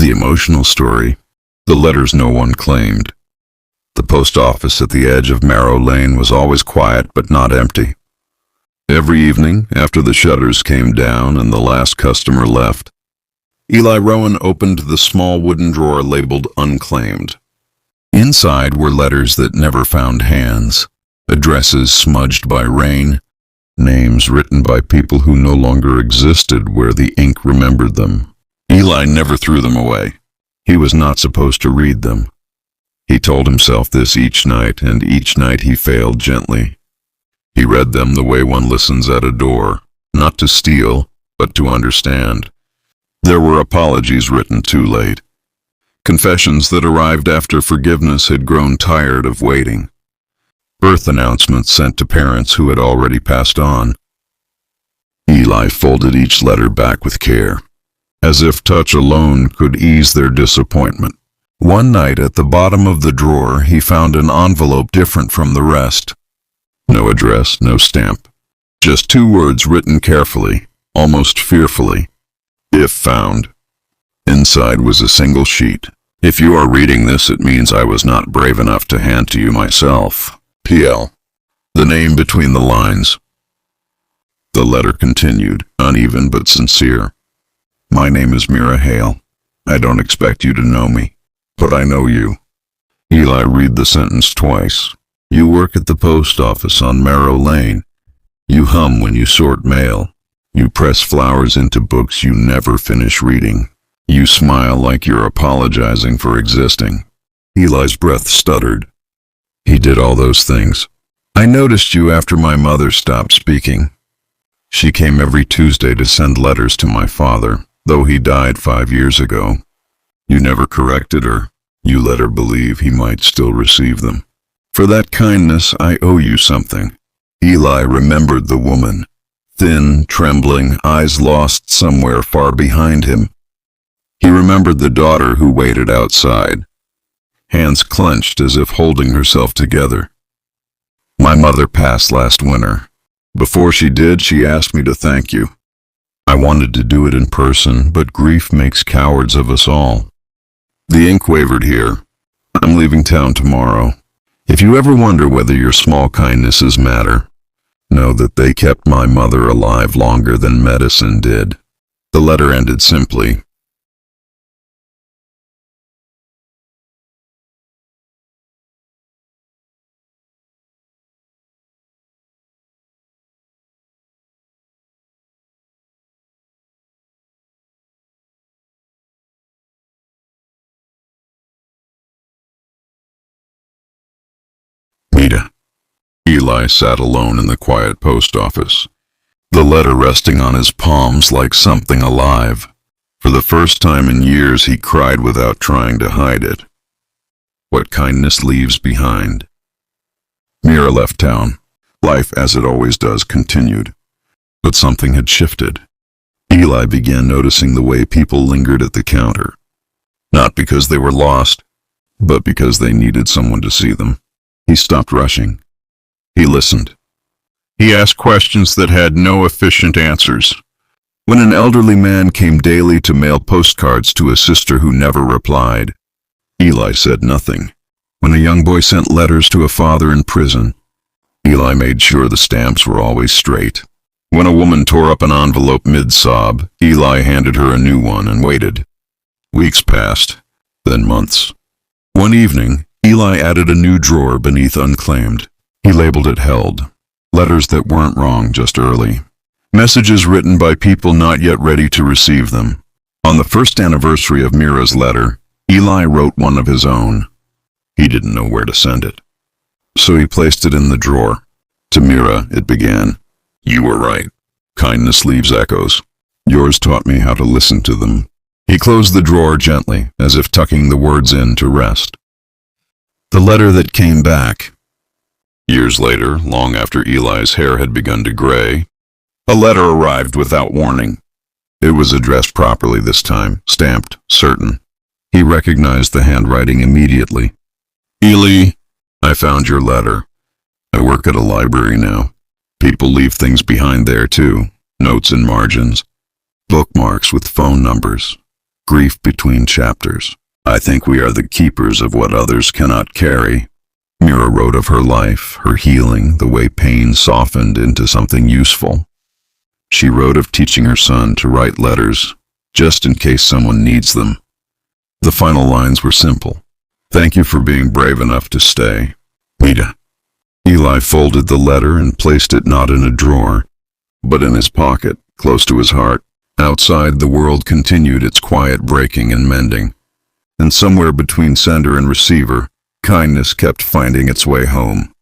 The emotional story, the letters no one claimed. The post office at the edge of Marrow Lane was always quiet but not empty. Every evening, after the shutters came down and the last customer left, Eli Rowan opened the small wooden drawer labeled Unclaimed. Inside were letters that never found hands, addresses smudged by rain, names written by people who no longer existed where the ink remembered them. Eli never threw them away. He was not supposed to read them. He told himself this each night, and each night he failed gently. He read them the way one listens at a door, not to steal, but to understand. There were apologies written too late. Confessions that arrived after forgiveness had grown tired of waiting. Birth announcements sent to parents who had already passed on. Eli folded each letter back with care, as if touch alone could ease their disappointment. One night at the bottom of the drawer, he found an envelope different from the rest. No address, no stamp. Just two words written carefully, almost fearfully. If found. Inside was a single sheet. If you are reading this, it means I was not brave enough to hand to you myself. P.L. The name between the lines. The letter continued, uneven but sincere. My name is Mira Hale. I don't expect you to know me, but I know you. Eli read the sentence twice. You work at the post office on Marrow Lane. You hum when you sort mail. You press flowers into books you never finish reading. You smile like you're apologizing for existing. Eli's breath stuttered. He did all those things. I noticed you after my mother stopped speaking. She came every Tuesday to send letters to my father, though he died 5 years ago. You never corrected her. You let her believe he might still receive them. For that kindness, I owe you something. Eli remembered the woman. Thin, trembling, eyes lost somewhere far behind him. He remembered the daughter who waited outside, hands clenched as if holding herself together. My mother passed last winter. Before she did, she asked me to thank you. I wanted to do it in person, but grief makes cowards of us all. The ink wavered here. I'm leaving town tomorrow. If you ever wonder whether your small kindnesses matter, know that they kept my mother alive longer than medicine did. The letter ended simply. Mita. Eli sat alone in the quiet post office, the letter resting on his palms like something alive. For the first time in years, he cried without trying to hide it. What kindness leaves behind. Mira left town. Life, as it always does, continued. But something had shifted. Eli began noticing the way people lingered at the counter. Not because they were lost, but because they needed someone to see them. He stopped rushing. He listened. He asked questions that had no efficient answers. When an elderly man came daily to mail postcards to a sister who never replied, Eli said nothing. When a young boy sent letters to a father in prison, Eli made sure the stamps were always straight. When a woman tore up an envelope mid-sob, Eli handed her a new one and waited. Weeks passed, then months. One evening, Eli added a new drawer beneath Unclaimed. He labeled it Held. Letters that weren't wrong, just early. Messages written by people not yet ready to receive them. On the first anniversary of Mira's letter, Eli wrote one of his own. He didn't know where to send it, so he placed it in the drawer. To Mira, it began, You were right. Kindness leaves echoes. Yours taught me how to listen to them. He closed the drawer gently, as if tucking the words in to rest. The letter that came back. Years later, long after Eli's hair had begun to gray, a letter arrived without warning. It was addressed properly this time, stamped, certain. He recognized the handwriting immediately. Eli, I found your letter. I work at a library now. People leave things behind there too, notes and margins, bookmarks with phone numbers. Grief between chapters. I think we are the keepers of what others cannot carry. Mira wrote of her life, her healing, the way pain softened into something useful. She wrote of teaching her son to write letters, just in case someone needs them. The final lines were simple. Thank you for being brave enough to stay, Mita. Eli folded the letter and placed it not in a drawer, but in his pocket, close to his heart. Outside, the world continued its quiet breaking and mending. And somewhere between sender and receiver, kindness kept finding its way home.